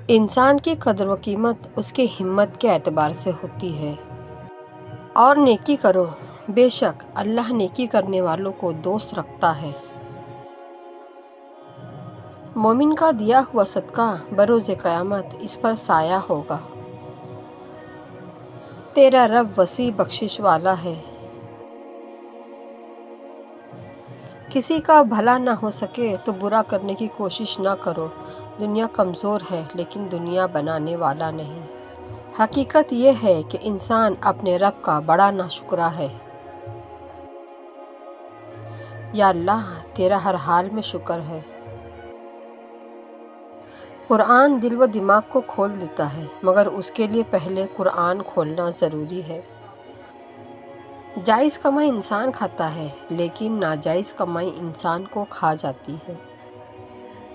انسان کی قدر و قیمت اس کی ہمت کے اعتبار سے ہوتی ہے۔ اور نیکی کرو، بے شک اللہ نیکی کرنے والوں کو دوست رکھتا ہے۔ مومن کا دیا ہوا صدقہ بروز قیامت اس پر سایہ ہوگا۔ تیرا رب وسیع بخشش والا ہے۔ کسی کا بھلا نہ ہو سکے تو برا کرنے کی کوشش نہ کرو۔ دنیا کمزور ہے لیکن دنیا بنانے والا نہیں۔ حقیقت یہ ہے کہ انسان اپنے رب کا بڑا ناشکرا ہے۔ یا اللہ تیرا ہر حال میں شکر ہے۔ قرآن دل و دماغ کو کھول دیتا ہے، مگر اس کے لیے پہلے قرآن کھولنا ضروری ہے۔ جائز کمائی انسان کھاتا ہے لیکن ناجائز کمائی انسان کو کھا جاتی ہے۔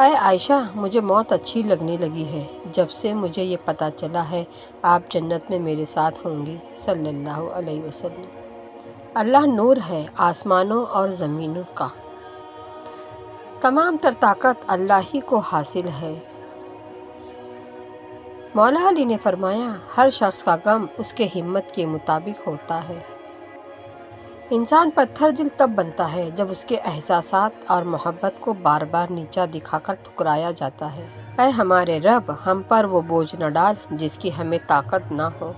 اے عائشہ، مجھے موت اچھی لگنے لگی ہے جب سے مجھے یہ پتہ چلا ہے آپ جنت میں میرے ساتھ ہوں گی، صلی اللہ علیہ وسلم۔ اللہ نور ہے آسمانوں اور زمینوں کا۔ تمام تر طاقت اللہ ہی کو حاصل ہے۔ مولا علی نے فرمایا، ہر شخص کا غم اس کے ہمت کے مطابق ہوتا ہے۔ انسان پتھر دل تب بنتا ہے جب اس کے احساسات اور محبت کو بار بار نیچا دکھا کر ٹھکرایا جاتا ہے۔ اے ہمارے رب، ہم پر وہ بوجھ نہ ڈال جس کی ہمیں طاقت نہ ہو۔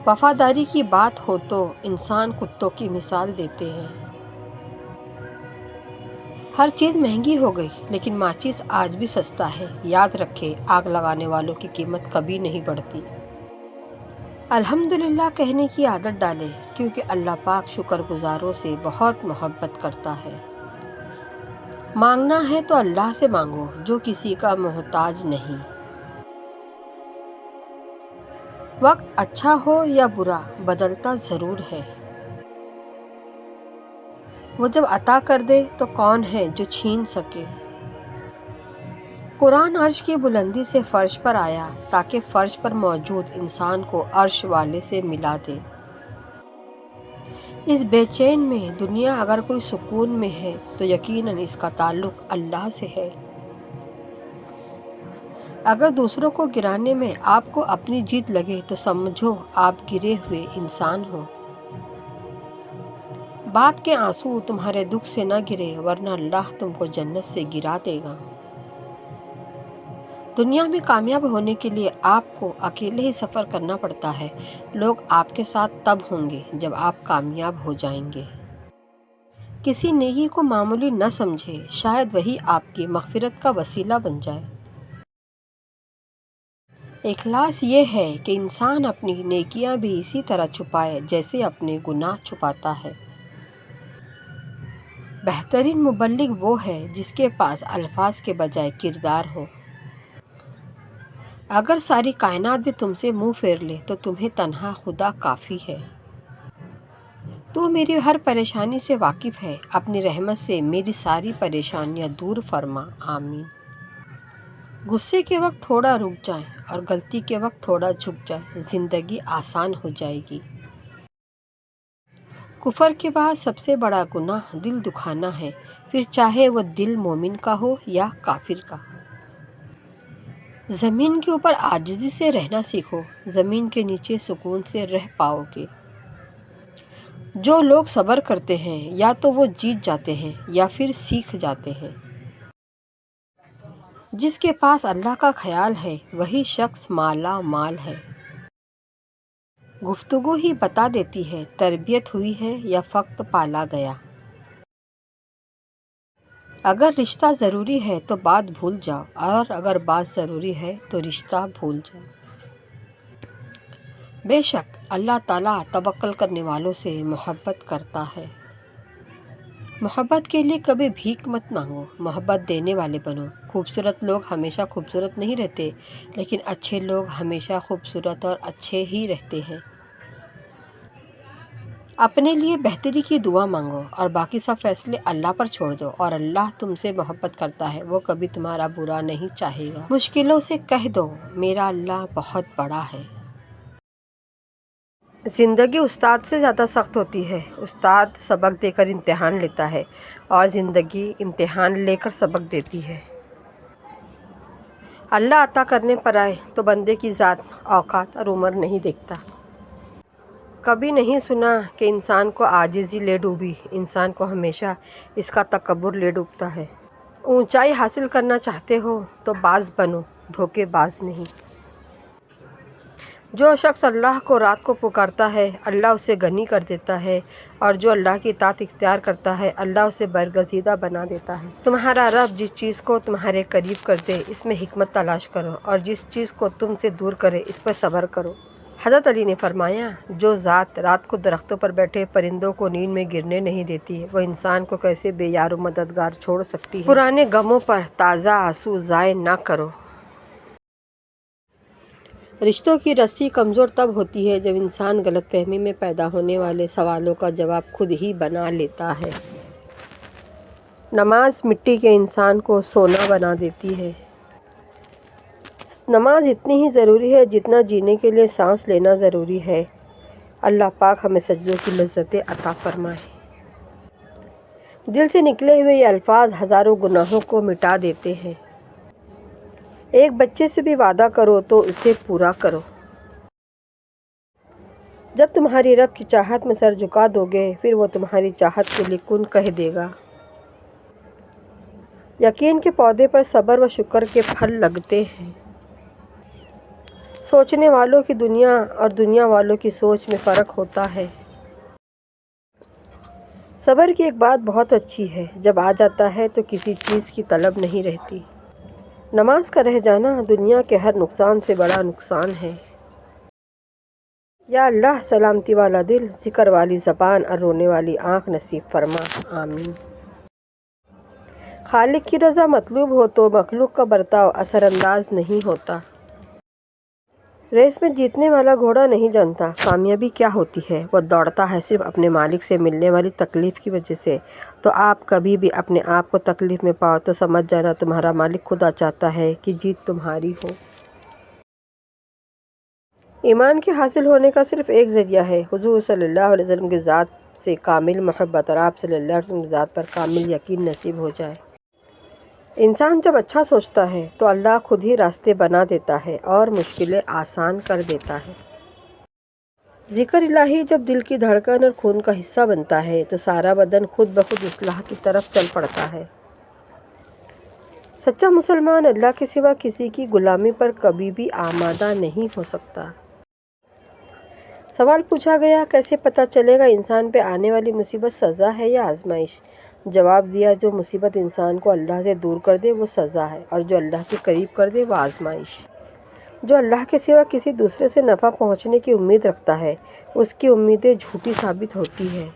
وفاداری کی بات ہو تو انسان کتوں کی مثال دیتے ہیں۔ ہر چیز مہنگی ہو گئی لیکن ماچس آج بھی سستا ہے۔ یاد رکھے، آگ لگانے والوں کی قیمت کبھی نہیں بڑھتی۔ الحمدللہ کہنے کی عادت ڈالے کیونکہ اللہ پاک شکر گزاروں سے بہت محبت کرتا ہے۔ مانگنا ہے تو اللہ سے مانگو جو کسی کا محتاج نہیں۔ وقت اچھا ہو یا برا بدلتا ضرور ہے۔ وہ جب عطا کر دے تو کون ہے جو چھین سکے۔ قرآن عرش کی بلندی سے فرش پر آیا تاکہ فرش پر موجود انسان کو عرش والے سے ملا دے۔ اس بے چین میں دنیا اگر کوئی سکون میں ہے تو یقیناً اس کا تعلق اللہ سے ہے۔ اگر دوسروں کو گرانے میں آپ کو اپنی جیت لگے تو سمجھو آپ گرے ہوئے انسان ہو۔ باپ کے آنسو تمہارے دکھ سے نہ گرے ورنہ اللہ تم کو جنت سے گرا دے گا۔ دنیا میں کامیاب ہونے کے لیے آپ کو اکیلے ہی سفر کرنا پڑتا ہے۔ لوگ آپ کے ساتھ تب ہوں گے جب آپ کامیاب ہو جائیں گے۔ کسی نیکی کو معمولی نہ سمجھے، شاید وہی آپ کی مغفرت کا وسیلہ بن جائے۔ اخلاص یہ ہے کہ انسان اپنی نیکیاں بھی اسی طرح چھپائے جیسے اپنے گناہ چھپاتا ہے۔ بہترین مبلغ وہ ہے جس کے پاس الفاظ کے بجائے کردار ہو۔ اگر ساری کائنات بھی تم سے منہ پھیر لے تو تمہیں تنہا خدا کافی ہے۔ تو میری ہر پریشانی سے واقف ہے، اپنی رحمت سے میری ساری پریشانیاں دور فرما، آمین۔ غصے کے وقت تھوڑا رک جائیں اور غلطی کے وقت تھوڑا جھک جائیں، زندگی آسان ہو جائے گی۔ کفر کے بعد سب سے بڑا گناہ دل دکھانا ہے، پھر چاہے وہ دل مومن کا ہو یا کافر کا۔ زمین کے اوپر عاجزی سے رہنا سیکھو، زمین کے نیچے سکون سے رہ پاؤ گے۔ جو لوگ صبر کرتے ہیں یا تو وہ جیت جاتے ہیں یا پھر سیکھ جاتے ہیں۔ جس کے پاس اللہ کا خیال ہے وہی شخص مالا مال ہے۔ گفتگو ہی بتا دیتی ہے تربیت ہوئی ہے یا فقط پالا گیا۔ اگر رشتہ ضروری ہے تو بات بھول جاؤ اور اگر بات ضروری ہے تو رشتہ بھول جاؤ۔ بے شک اللہ تعالیٰ توکل کرنے والوں سے محبت کرتا ہے۔ محبت کے لیے کبھی بھیک مت مانگو، محبت دینے والے بنو۔ خوبصورت لوگ ہمیشہ خوبصورت نہیں رہتے لیکن اچھے لوگ ہمیشہ خوبصورت اور اچھے ہی رہتے ہیں۔ اپنے لیے بہتری کی دعا مانگو اور باقی سب فیصلے اللہ پر چھوڑ دو، اور اللہ تم سے محبت کرتا ہے، وہ کبھی تمہارا برا نہیں چاہے گا۔ مشکلوں سے کہہ دو میرا اللہ بہت بڑا ہے۔ زندگی استاد سے زیادہ سخت ہوتی ہے۔ استاد سبق دے کر امتحان لیتا ہے اور زندگی امتحان لے کر سبق دیتی ہے۔ اللہ عطا کرنے پر آئے تو بندے کی ذات، اوقات اور عمر نہیں دیکھتا۔ کبھی نہیں سنا کہ انسان کو عاجزی لے ڈوبی، انسان کو ہمیشہ اس کا تکبر لے ڈوبتا ہے۔ اونچائی حاصل کرنا چاہتے ہو تو باز بنو، دھوکے باز نہیں۔ جو شخص اللہ کو رات کو پکارتا ہے اللہ اسے غنی کر دیتا ہے، اور جو اللہ کی اطاعت اختیار کرتا ہے اللہ اسے برگزیدہ بنا دیتا ہے۔ تمہارا رب جس چیز کو تمہارے قریب کر دے اس میں حکمت تلاش کرو، اور جس چیز کو تم سے دور کرے اس پر صبر کرو۔ حضرت علی نے فرمایا، جو ذات رات کو درختوں پر بیٹھے پرندوں کو نیند میں گرنے نہیں دیتی، وہ انسان کو کیسے بے یار و مددگار چھوڑ سکتی ہے۔ پرانے غموں پر تازہ آنسو ضائع نہ کرو۔ رشتوں کی رسی کمزور تب ہوتی ہے جب انسان غلط فہمی میں پیدا ہونے والے سوالوں کا جواب خود ہی بنا لیتا ہے۔ نماز مٹی کے انسان کو سونا بنا دیتی ہے۔ نماز اتنی ہی ضروری ہے جتنا جینے کے لیے سانس لینا ضروری ہے۔ اللہ پاک ہمیں سجدوں کی لذتیں عطا فرمائے۔ دل سے نکلے ہوئے یہ الفاظ ہزاروں گناہوں کو مٹا دیتے ہیں۔ ایک بچے سے بھی وعدہ کرو تو اسے پورا کرو۔ جب تمہاری رب کی چاہت میں سر جھکا دو گے پھر وہ تمہاری چاہت کے لیے کن کہہ دے گا۔ یقین کے پودے پر صبر و شکر کے پھل لگتے ہیں۔ سوچنے والوں کی دنیا اور دنیا والوں کی سوچ میں فرق ہوتا ہے۔ صبر کی ایک بات بہت اچھی ہے، جب آ جاتا ہے تو کسی چیز کی طلب نہیں رہتی۔ نماز کا رہ جانا دنیا کے ہر نقصان سے بڑا نقصان ہے۔ یا اللہ سلامتی والا دل، ذکر والی زبان اور رونے والی آنکھ نصیب فرما، آمین۔ خالق کی رضا مطلوب ہو تو مخلوق کا برتاؤ اثر انداز نہیں ہوتا۔ ریس میں جیتنے والا گھوڑا نہیں جانتا کامیابی کیا ہوتی ہے، وہ دوڑتا ہے صرف اپنے مالک سے ملنے والی تکلیف کی وجہ سے۔ تو آپ کبھی بھی اپنے آپ کو تکلیف میں پاؤ تو سمجھ جانا تمہارا مالک خدا چاہتا ہے کہ جیت تمہاری ہو۔ ایمان کے حاصل ہونے کا صرف ایک ذریعہ ہے، حضور صلی اللہ علیہ وسلم کی ذات سے کامل محبت اور آپ صلی اللہ علیہ وسلم کی ذات پر کامل یقین نصیب ہو جائے۔ انسان جب اچھا سوچتا ہے تو اللہ خود ہی راستے بنا دیتا ہے اور مشکلیں آسان کر دیتا ہے۔ ذکر الہی جب دل کی دھڑکن اور خون کا حصہ بنتا ہے تو سارا بدن خود بخود اصلاح کی طرف چل پڑتا ہے۔ سچا مسلمان اللہ کے سوا کسی کی غلامی پر کبھی بھی آمادہ نہیں ہو سکتا۔ سوال پوچھا گیا، کیسے پتہ چلے گا انسان پہ آنے والی مصیبت سزا ہے یا آزمائش؟ جواب دیا، جو مصیبت انسان کو اللہ سے دور کر دے وہ سزا ہے، اور جو اللہ کے قریب کر دے وہ آزمائش۔ جو اللہ کے سوا کسی دوسرے سے نفع پہنچنے کی امید رکھتا ہے اس کی امیدیں جھوٹی ثابت ہوتی ہیں۔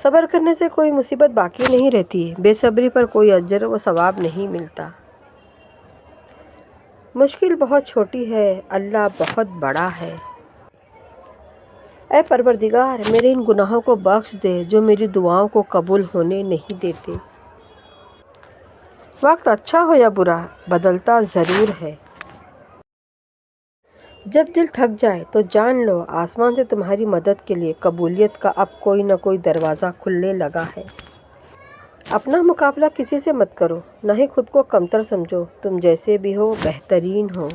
صبر کرنے سے کوئی مصیبت باقی نہیں رہتی، بے صبری پر کوئی اجر و ثواب نہیں ملتا۔ مشکل بہت چھوٹی ہے، اللہ بہت بڑا ہے۔ اے پروردگار میرے ان گناہوں کو بخش دے جو میری دعاؤں کو قبول ہونے نہیں دیتے۔ وقت اچھا ہو یا برا بدلتا ضرور ہے۔ جب دل تھک جائے تو جان لو آسمان سے تمہاری مدد کے لیے قبولیت کا اب کوئی نہ کوئی دروازہ کھلنے لگا ہے۔ اپنا مقابلہ کسی سے مت کرو، نہ ہی خود کو کمتر سمجھو، تم جیسے بھی ہو بہترین ہو۔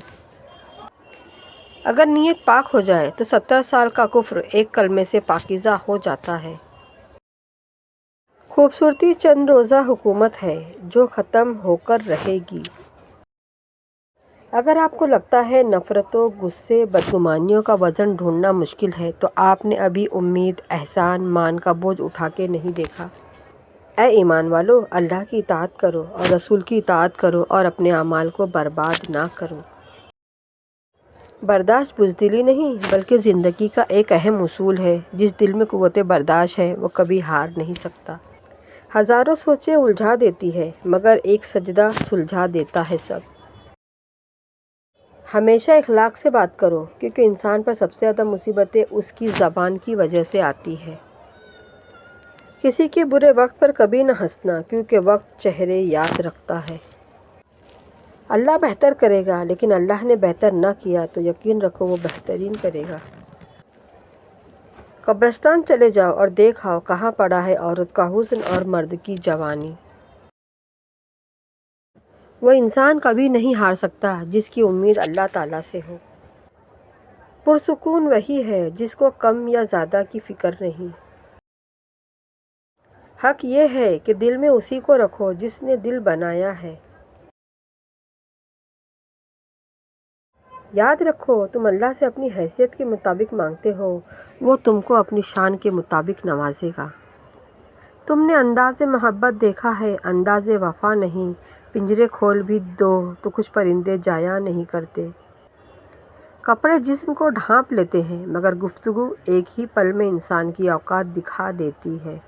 اگر نیت پاک ہو جائے تو 70 سال کا کفر ایک کلمے سے پاکیزہ ہو جاتا ہے۔ خوبصورتی چند روزہ حکومت ہے جو ختم ہو کر رہے گی۔ اگر آپ کو لگتا ہے نفرتوں، غصے، بدگمانیوں کا وزن ڈھونڈنا مشکل ہے تو آپ نے ابھی امید، احسان، مان کا بوجھ اٹھا کے نہیں دیکھا۔ اے ایمان والو، اللہ کی اطاعت کرو اور رسول کی اطاعت کرو اور اپنے اعمال کو برباد نہ کرو۔ برداشت بزدلی نہیں بلکہ زندگی کا ایک اہم اصول ہے۔ جس دل میں قوت برداشت ہے وہ کبھی ہار نہیں سکتا۔ ہزاروں سوچیں الجھا دیتی ہے مگر ایک سجدہ سلجھا دیتا ہے سب۔ ہمیشہ اخلاق سے بات کرو کیونکہ انسان پر سب سے زیادہ مصیبتیں اس کی زبان کی وجہ سے آتی ہے۔ کسی کے برے وقت پر کبھی نہ ہنسنا کیونکہ وقت چہرے یاد رکھتا ہے۔ اللہ بہتر کرے گا لیکن اللہ نے بہتر نہ کیا تو یقین رکھو وہ بہترین کرے گا۔ قبرستان چلے جاؤ اور دیکھ آؤ کہاں پڑا ہے عورت کا حسن اور مرد کی جوانی۔ وہ انسان کبھی نہیں ہار سکتا جس کی امید اللہ تعالیٰ سے ہو۔ پرسکون وہی ہے جس کو کم یا زیادہ کی فکر نہیں۔ حق یہ ہے کہ دل میں اسی کو رکھو جس نے دل بنایا ہے۔ یاد رکھو تم اللہ سے اپنی حیثیت کے مطابق مانگتے ہو، وہ تم کو اپنی شان کے مطابق نوازے گا۔ تم نے انداز محبت دیکھا ہے، انداز وفا نہیں۔ پنجرے کھول بھی دو تو کچھ پرندے جایا نہیں کرتے۔ کپڑے جسم کو ڈھانپ لیتے ہیں مگر گفتگو ایک ہی پل میں انسان کی اوقات دکھا دیتی ہے۔